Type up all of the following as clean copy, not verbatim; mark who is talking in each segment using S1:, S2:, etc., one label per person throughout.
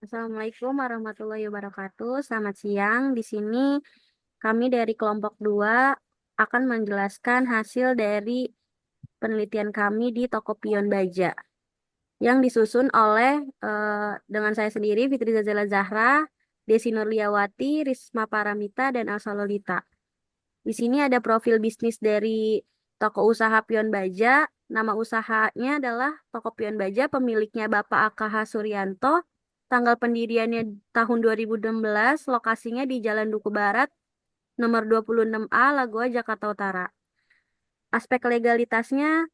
S1: Assalamualaikum warahmatullahi wabarakatuh. Selamat siang. Di sini kami dari kelompok 2 akan menjelaskan hasil dari penelitian kami di Toko Pion Baja yang disusun oleh dengan saya sendiri Fitri Zazela Zahra, Desi Nurliawati, Risma Paramita, dan Elsa Lolita. Di sini ada profil bisnis dari toko usaha Pion Baja. Nama usahanya adalah Toko Pion Baja, pemiliknya Bapak AKH Suryanto. Tanggal pendiriannya tahun 2016, lokasinya di Jalan Duku Barat, nomor 26A, Lagoa, Jakarta Utara. Aspek legalitasnya,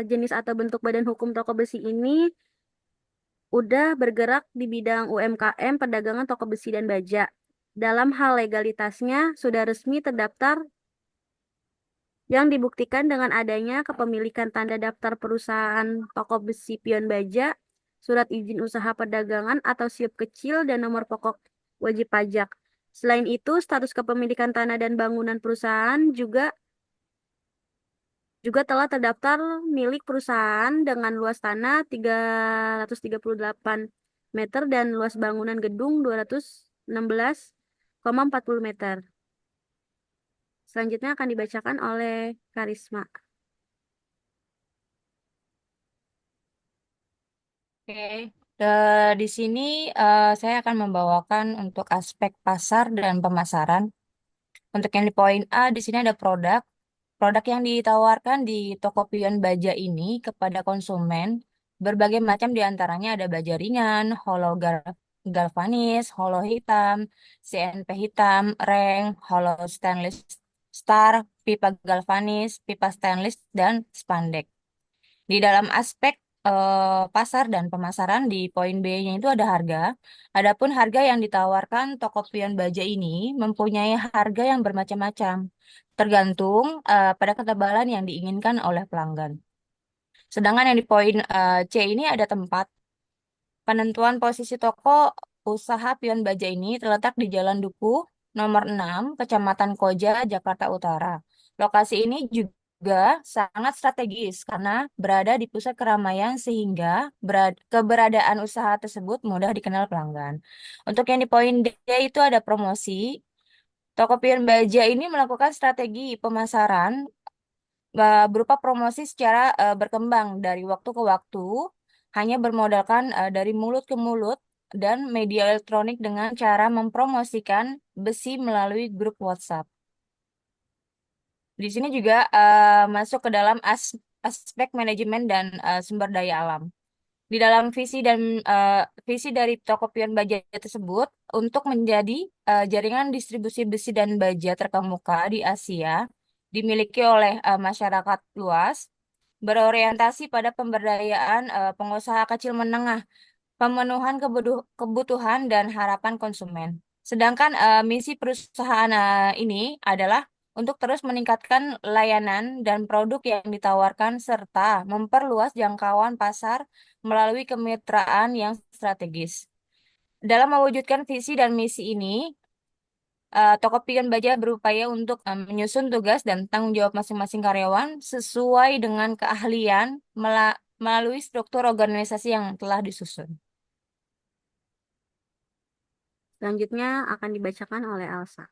S1: jenis atau bentuk badan hukum toko besi ini udah bergerak di bidang UMKM, perdagangan toko besi dan baja. Dalam hal legalitasnya, sudah resmi terdaftar yang dibuktikan dengan adanya kepemilikan tanda daftar perusahaan toko besi Pion Baja, surat izin usaha perdagangan atau SIUP kecil, dan nomor pokok wajib pajak. Selain itu, status kepemilikan tanah dan bangunan perusahaan juga telah terdaftar milik perusahaan dengan luas tanah 338 meter dan luas bangunan gedung 216,40 meter. Selanjutnya akan dibacakan oleh Karisma.
S2: Oke, di sini saya akan membawakan untuk aspek pasar dan pemasaran. Untuk yang di poin A, di sini ada produk. Produk yang ditawarkan di toko pion baja ini kepada konsumen berbagai macam diantaranya ada baja ringan, galvanis, holo hitam, CNP hitam, reng, holo stainless star, pipa galvanis, pipa stainless, dan spandek. Di dalam aspek pasar dan pemasaran di poin B-nya itu ada harga. Adapun harga yang ditawarkan toko pion baja ini mempunyai harga yang bermacam-macam, tergantung pada ketebalan yang diinginkan oleh pelanggan. Sedangkan yang di poin C ini ada tempat. Penentuan posisi toko usaha pion baja ini terletak di Jalan Duku, nomor 6, Kecamatan Koja, Jakarta Utara. Lokasi ini juga sangat strategis karena berada di pusat keramaian sehingga keberadaan usaha tersebut mudah dikenal pelanggan. Untuk yang di poin D itu ada promosi. Toko pion baja ini melakukan strategi pemasaran berupa promosi secara berkembang dari waktu ke waktu, hanya bermodalkan dari mulut ke mulut dan media elektronik dengan cara mempromosikan besi melalui grup WhatsApp. Di sini juga masuk ke dalam aspek manajemen dan sumber daya alam. Di dalam eh, visi dari toko pion baja tersebut untuk menjadi jaringan distribusi besi dan baja terkemuka di Asia dimiliki oleh masyarakat luas, berorientasi pada pemberdayaan pengusaha kecil menengah, pemenuhan kebutuhan dan harapan konsumen. Sedangkan misi perusahaan ini adalah untuk terus meningkatkan layanan dan produk yang ditawarkan serta memperluas jangkauan pasar melalui kemitraan yang strategis. Dalam mewujudkan visi dan misi ini, Toko Pion Baja berupaya untuk menyusun tugas dan tanggung jawab masing-masing karyawan sesuai dengan keahlian melalui struktur organisasi yang telah disusun.
S1: Selanjutnya akan dibacakan oleh Elsa.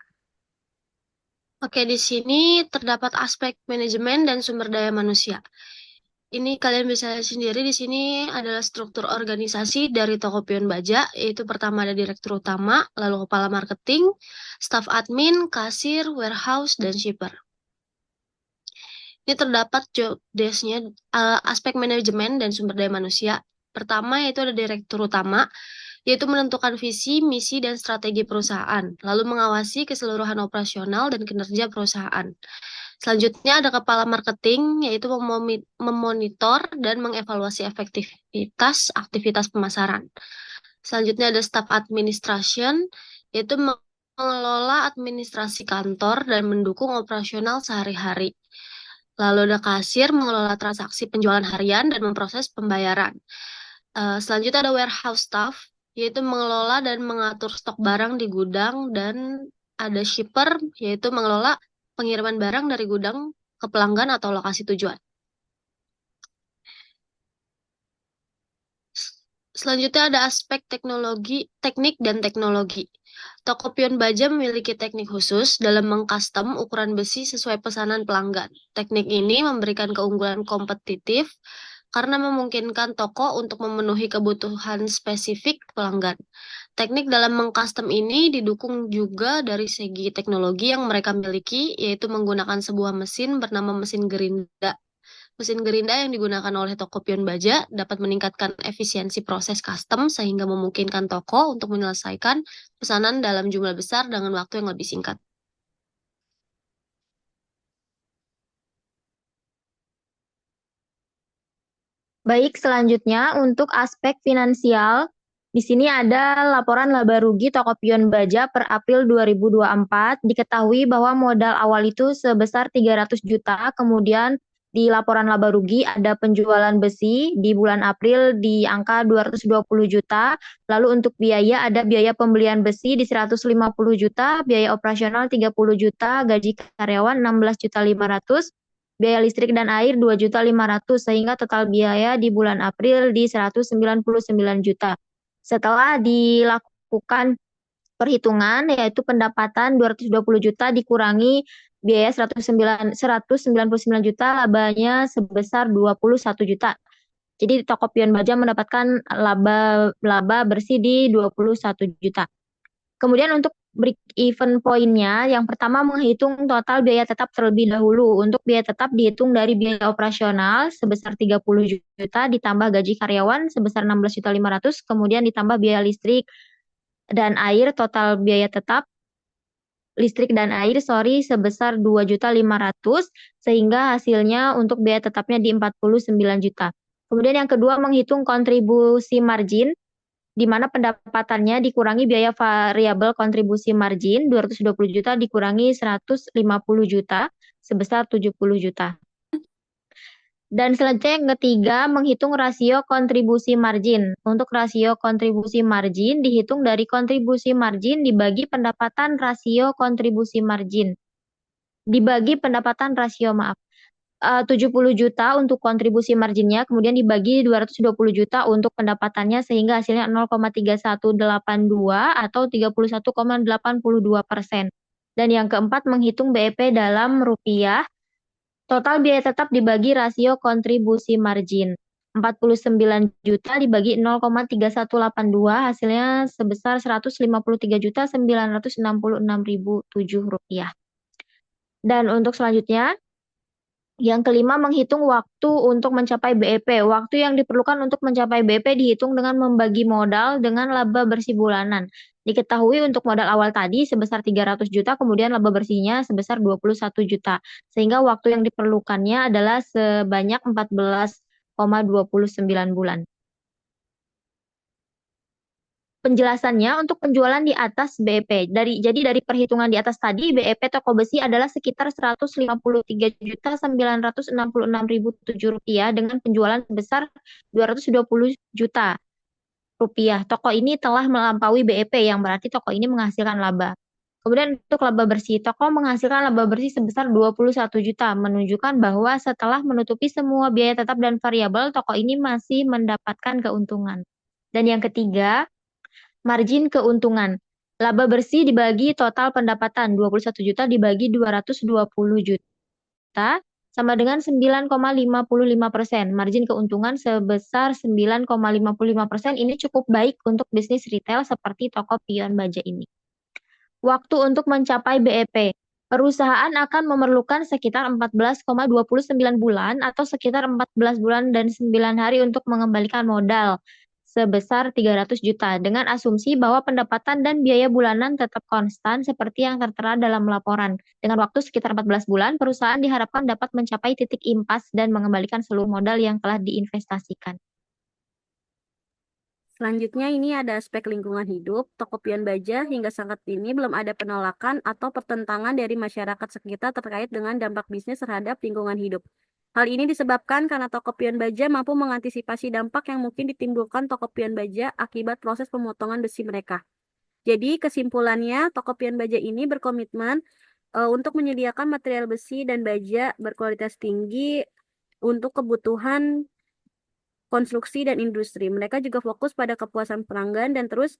S3: Oke, di sini terdapat aspek manajemen dan sumber daya manusia. Ini kalian bisa lihat sendiri di sini adalah struktur organisasi dari toko pion baja, yaitu pertama ada direktur utama, lalu kepala marketing, staf admin, kasir, warehouse, dan shipper. Ini terdapat job desk-nya, aspek manajemen dan sumber daya manusia. Pertama yaitu ada direktur utama, yaitu menentukan visi, misi, dan strategi perusahaan, lalu mengawasi keseluruhan operasional dan kinerja perusahaan. Selanjutnya ada kepala marketing, yaitu memonitor dan mengevaluasi efektivitas aktivitas pemasaran. Selanjutnya ada staff administration, yaitu mengelola administrasi kantor dan mendukung operasional sehari-hari. Lalu ada kasir, mengelola transaksi penjualan harian dan memproses pembayaran. Selanjutnya ada warehouse staff, yaitu mengelola dan mengatur stok barang di gudang, dan ada shipper, yaitu mengelola pengiriman barang dari gudang ke pelanggan atau lokasi tujuan. Selanjutnya ada aspek teknik dan teknologi. Toko Pion Baja memiliki teknik khusus dalam mengcustom ukuran besi sesuai pesanan pelanggan. Teknik ini memberikan keunggulan kompetitif karena memungkinkan toko untuk memenuhi kebutuhan spesifik pelanggan. Teknik dalam mengcustom ini didukung juga dari segi teknologi yang mereka miliki, yaitu menggunakan sebuah mesin bernama mesin gerinda. Mesin gerinda yang digunakan oleh toko pion baja dapat meningkatkan efisiensi proses custom sehingga memungkinkan toko untuk menyelesaikan pesanan dalam jumlah besar dengan waktu yang lebih singkat.
S4: Baik, selanjutnya untuk aspek finansial, di sini ada laporan laba rugi toko pion baja per April 2024. Diketahui bahwa modal awal itu sebesar 300 juta, kemudian di laporan laba rugi ada penjualan besi di bulan April di angka 220 juta, lalu untuk biaya ada biaya pembelian besi di 150 juta, biaya operasional 30 juta, gaji karyawan 16.500.000, biaya listrik dan air 2.500.000 sehingga total biaya di bulan April di 199 juta. Setelah dilakukan perhitungan yaitu pendapatan 220 juta dikurangi biaya 199 juta, labanya sebesar 21 juta. Jadi toko pion baja mendapatkan laba bersih di 21 juta. Kemudian untuk break even poinnya, yang pertama menghitung total biaya tetap terlebih dahulu. Untuk biaya tetap dihitung dari biaya operasional sebesar 30 juta ditambah gaji karyawan sebesar 16.500.000, kemudian ditambah biaya listrik dan air, total biaya tetap listrik dan air sebesar 2.500.000 sehingga hasilnya untuk biaya tetapnya di 49 juta. Kemudian yang kedua menghitung kontribusi margin di mana pendapatannya dikurangi biaya variabel kontribusi margin 220 juta dikurangi 150 juta sebesar 70 juta. Dan selanjutnya yang ketiga menghitung rasio kontribusi margin. Untuk rasio kontribusi margin dihitung dari kontribusi margin dibagi pendapatan rasio kontribusi margin. Dibagi pendapatan rasio 70 juta untuk kontribusi marginnya, kemudian dibagi 220 juta untuk pendapatannya sehingga hasilnya 0,3182 atau 31,82%. Dan yang keempat menghitung BEP dalam rupiah. Total biaya tetap dibagi rasio kontribusi margin. 49 juta dibagi 0,3182 hasilnya sebesar 153.966.007 rupiah. Dan untuk selanjutnya yang kelima, menghitung waktu untuk mencapai BEP. Waktu yang diperlukan untuk mencapai BEP dihitung dengan membagi modal dengan laba bersih bulanan. Diketahui untuk modal awal tadi sebesar 300 juta, kemudian laba bersihnya sebesar 21 juta. Sehingga waktu yang diperlukannya adalah sebanyak 14,29 bulan. Penjelasannya untuk penjualan di atas BEP. Jadi dari perhitungan di atas tadi, BEP toko besi adalah sekitar 153.966.007 rupiah dengan penjualan sebesar 220 juta rupiah. Toko ini telah melampaui BEP yang berarti toko ini menghasilkan laba. Kemudian untuk laba bersih, toko menghasilkan laba bersih sebesar 21 juta, menunjukkan bahwa setelah menutupi semua biaya tetap dan variabel, toko ini masih mendapatkan keuntungan. Dan yang ketiga, margin keuntungan. Laba bersih dibagi total pendapatan 21 juta dibagi 220 juta sama dengan 9,55%. Margin keuntungan sebesar 9,55%. Ini cukup baik untuk bisnis retail seperti toko pion baja ini. Waktu untuk mencapai BEP. Perusahaan akan memerlukan sekitar 14,29 bulan atau sekitar 14 bulan dan 9 hari untuk mengembalikan modal sebesar 300 juta dengan asumsi bahwa pendapatan dan biaya bulanan tetap konstan seperti yang tertera dalam laporan. Dengan waktu sekitar 14 bulan, perusahaan diharapkan dapat mencapai titik impas dan mengembalikan seluruh modal yang telah diinvestasikan.
S1: Selanjutnya ini ada aspek lingkungan hidup. Toko pion baja hingga saat ini belum ada penolakan atau pertentangan dari masyarakat sekitar terkait dengan dampak bisnis terhadap lingkungan hidup. Hal ini disebabkan karena toko pion baja mampu mengantisipasi dampak yang mungkin ditimbulkan toko pion baja akibat proses pemotongan besi mereka. Jadi kesimpulannya, toko pion baja ini berkomitmen untuk menyediakan material besi dan baja berkualitas tinggi untuk kebutuhan konstruksi, dan industri. Mereka juga fokus pada kepuasan pelanggan dan terus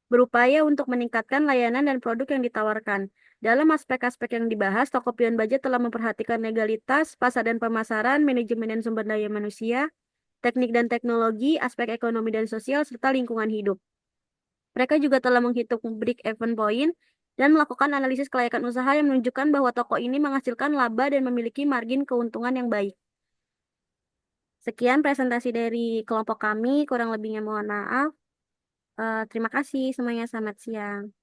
S1: berupaya untuk meningkatkan layanan dan produk yang ditawarkan. Dalam aspek-aspek yang dibahas, Tokopeon Baja telah memperhatikan legalitas, pasar dan pemasaran, manajemen dan sumber daya manusia, teknik dan teknologi, aspek ekonomi dan sosial, serta lingkungan hidup. Mereka juga telah menghitung break-even point dan melakukan analisis kelayakan usaha yang menunjukkan bahwa toko ini menghasilkan laba dan memiliki margin keuntungan yang baik. Sekian presentasi dari kelompok kami, kurang lebihnya mohon maaf. Terima kasih semuanya, selamat siang.